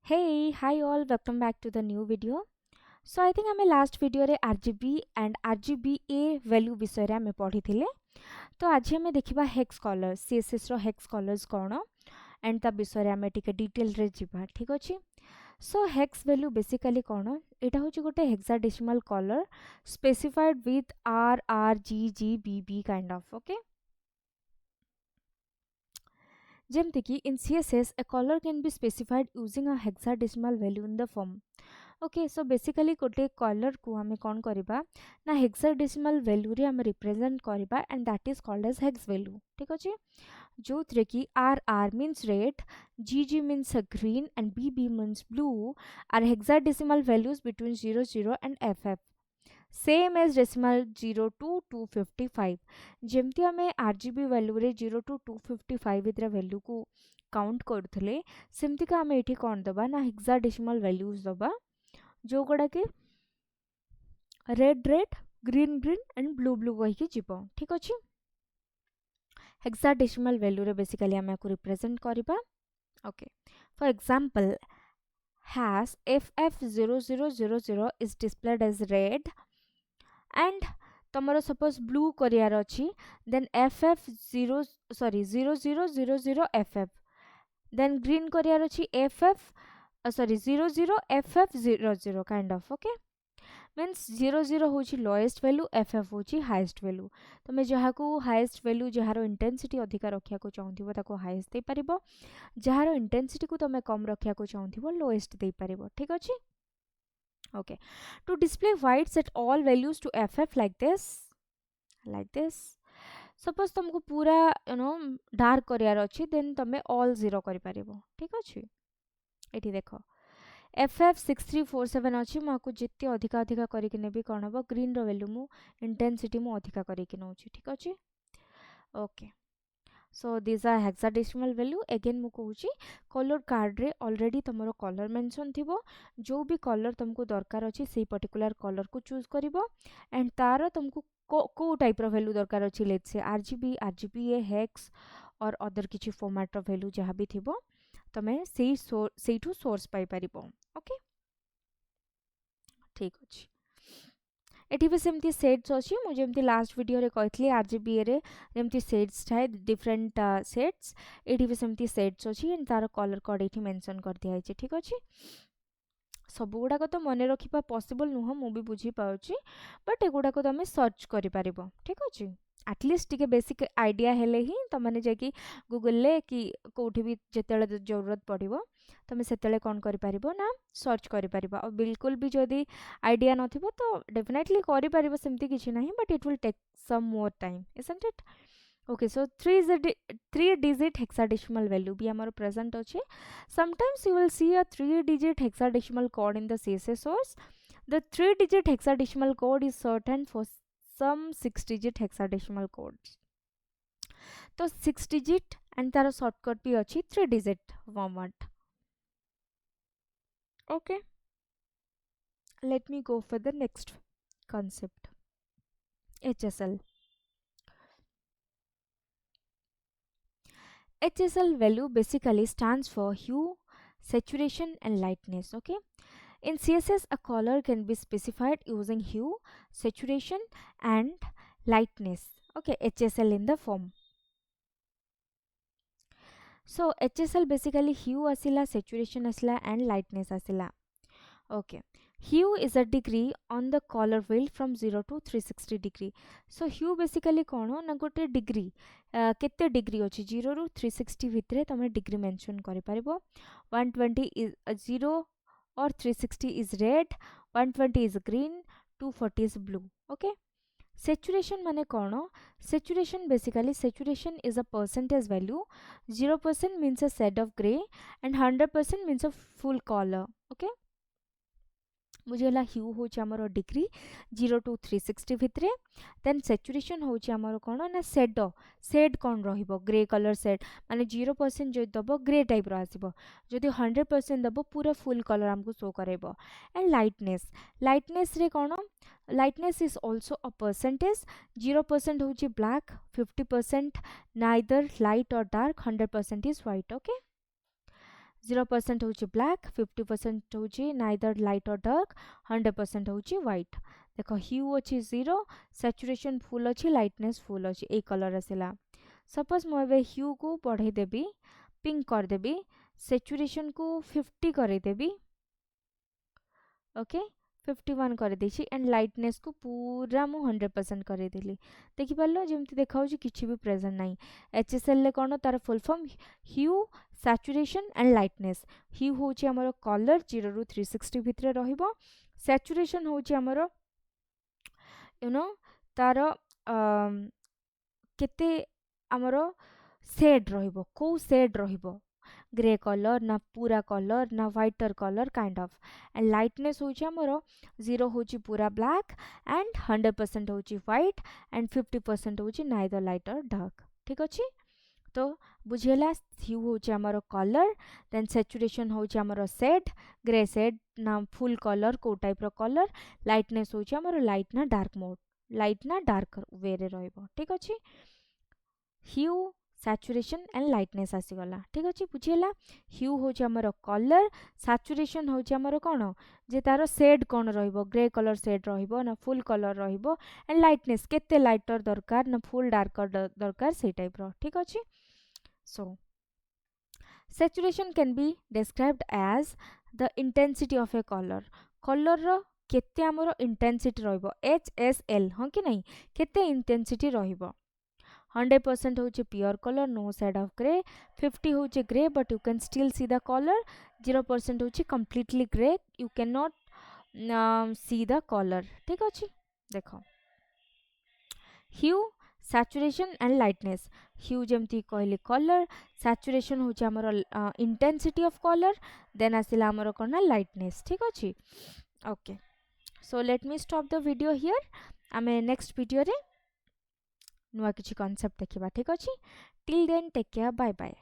Hey, hi all, welcome back to the new video. So I think आमे last video रे RGB and RGBA value विषय रे आमे पढ़ी थिले. तो आज आमे देखिबा hex color, CSS row hex colors cone and ता विषय रे आमे टिके डिटेल रे जिबा. ठीक अछि. So hex value basically कोन एटा होची गोटे hexadecimal color specified with R R G G B B kind of, okay. Jemtiki in CSS, a color can be specified using a hexadecimal value in the form. Okay, so basically गोटे color को हमें कौन करिबा ना hexadecimal value रे हमें represent करिबा and that is called as hex value. ठीक अछि जो थ्रे की R means red, GG means green and BB means blue are hexadecimal values between 00 and FF. Same as decimal 0 to 255 जमती आम RGB वैल्यू रे 0 टू 255 भितर value को count करथले सेमतिका आम एठी कोन दबा ना हेक्साडेसिमल वैल्यूज दबा जो गुडा के red red green green and blue blue कहि के जीवो. ठीक अछि. हेक्साडेसिमल वैल्यू रे बेसिकली आम को रिप्रेजेंट करबा. Okay, for example has FF0000 is displayed as red and तमरो सपोज ब्लू करियार अछि then FF0 sorry 0000FF then green करियार अछि FF sorry 00FF00 kind of. Okay means 00 होची लोएस्ट वैल्यू, FF होची हाईएस्ट वैल्यू. तमे जहा को हाईएस्ट वैल्यू जहार इंटेंसिटी अधिका रखिया को चाहथिबो ताको हाईएस्ट दे परिबो, जहार इंटेंसिटी को तमे कम रखिया को चाहथिबो लोएस्ट दे परिबो. ठीक अछि. Okay, to display whites at all values to FF like this. Suppose तुमको पूरा डार्क करियार अछि देन तमे all 0 करि परिबो. ठीक अछि. एठी देखो FF6347 अछि माको जिते अधिका अधिका करि कि नेबी कोन हबो ग्रीन रो वैल्यू मु इंटेंसिटी मु अधिका करि कि नउछि. ठीक अछि. Okay, so these are hexadecimal value. again मु कहूची कलर कार्ड रे ऑलरेडी तमरो कलर मेंशन थिबो जो भी कलर तुमको दरकार अछि सेही पर्टिकुलर कलर को चूज करिवो एंड तार तुमको को टाइप रो वैल्यू दरकार अछि let's say RGB RGBA hex और अदर किछि फॉर्मेट रो वैल्यू जहा भी थिबो तमे सेठू सोर्स पाई परिबो. ओके, ठीक अछि. एठी भी सेमती सेट्स अछि मु जेमती लास्ट वीडियो रे कहथली RGBA रे जेमती सेट्स थाए डिफरेंट सेट्स एठी भी सेमती सेट्स अछि एंड तार कलर कोड एठी मेंशन कर दिया छै. ठीक अछि. सब गुडा को तो मने रखिबा पॉसिबल नुह मु भी बुझी पाउची बट एगुडा को तमे सर्च करि पारिबो. ठीक अछि. एटलीस्ट टिके बेसिक आइडिया हेले ही तमने जाकी गूगल ले कि कोठी भी जेतेले जरूरत पड़िबो तमे सेतेले कोन करि पारिबो ना सर्च करि पारिबो. और बिल्कुल भी जदी आइडिया नथिबो तो डेफिनेटली करि पारिबो सेमती किछि नाही but it will take some more time, isn't it? Okay, so 3 digit hexadecimal value भी हमारो present अछि. Sometimes you will see a 3 digit hexadecimal code in the CSS source. The 3 digit hexadecimal code is certain for some 6 digit hexadecimal codes. तो 6 digit and तार shortcut भी अछि 3 digit format. Okay, let me go for the next concept, HSL. HSL value basically stands for hue, saturation and lightness. Okay, in CSS a color can be specified using hue, saturation and lightness. Okay, HSL in the form. So HSL basically hue asila, saturation asila and lightness asila. Okay, hue is a degree on the color wheel from 0 to 360 degree. So hue basically कोन ना गोटे degree केते degree अछि 0 रु 360 भितरे तमे degree mention करि परिबो. 120 is 0 or 360 is red, 120 is green, 240 is blue. Okay, saturation माने कोन? Saturation basically saturation is a percentage value. 0% means a shade of gray and 100% means a full color. Okay, मुझे ला ह्यू होची हमरो degree 0 to 360 भितरे then saturation होची हमरो कोन ना shade कोन रहिबो grey colour shade माने 0% जो दबो ग्रे टाइप रो आसीबो जदि 100% दबो पूरा फुल कलर हमको शो करेबो. एंड लाइटनेस रे कोन lightness is also a percentage. 0% होची black, 50% neither light or dark, 100% is white. Okay, 0% होची ब्लैक, 50% होची नाइदर लाइट और डार्क, 100% होची व्हाइट। देखो ह्यू अच्छी 0, सैचुरेशन फुल अच्छी, लाइटनेस फुल अच्छी, ए कलर आसला। सपोज मुझे ह्यू को बढ़े देबी, पिंक कर देबी, सैचुरेशन को 50 कर देबी, ओके 51 कर देछि, एंड लाइटनेस को पूरा मु 100% कर देली। देखि पालो जेमति देखा किछि भी प्रेजेंट नाही। एचएसएल ले कोन तार full form hue, saturation and lightness. Hue होची हमर कलर 0 रु 360 भितरे रहिबो। सैचुरेशन होची हमर यू नो तार केते हमर शेड रहिबो, को शेड रहिबो, ग्रे कलर ना पूरा कलर ना whiter colour kind of. And lightness होची हमरो 0 होची पूरा ब्लैक एंड 100% होची व्हाइट एंड 50% होची नाइदर लाइट और डार्क। ठीक अछि, तो बुझेला ह्यू होची हमरो कलर, देन सैचुरेशन होची हमरो शेड, ग्रे शेड ना फुल कलर को टाइप रो कलर, लाइटनेस होची हमरो लाइट ना डार्क मोड, लाइट ना डार्क वे रे रहइबो। ठीक अछि, ह्यू, सैचुरेशन एंड लाइटनेस आसीगला। ठीक अच्छे, बुझीगला। ह्यू हूँ आमर कलर, सैचुरेशन हूँ आमर कौन जे तार शेड कौन रहिबो, ग्रे कलर शेड रहिबो ना फुल कलर रहिबो, एंड लाइटनेस केते लाइटर दरकार ना फुल डार्कर दरकार से टाइप रो। ठीक अच्छे, सो saturation can be described as the intensity of a color. Colour रो केते आमर इंटेंसिटी रहिबो, HSL हाँ कि नहीं, केते इंटेंसिटी रहिबो। 100% होची pure colour, no shade of grey, 50 होची grey but you can still see the colour, 0% होची completely grey, you can not see the colour. ठीक अच्छे, देखो hue, saturation and lightness. Hue जमती कहली कलर, सैचुरेशन होची हमर इंटेंसिटी ऑफ कलर, देन आसिला हमर कोना लाइटनेस। ठीक अच्छे, okay, so let me stop the video here. आमे नेक्स्ट वीडियो रे नुआ किछि कॉन्सेप्ट देखिबा। ठीक अछि, till then take care, bye bye.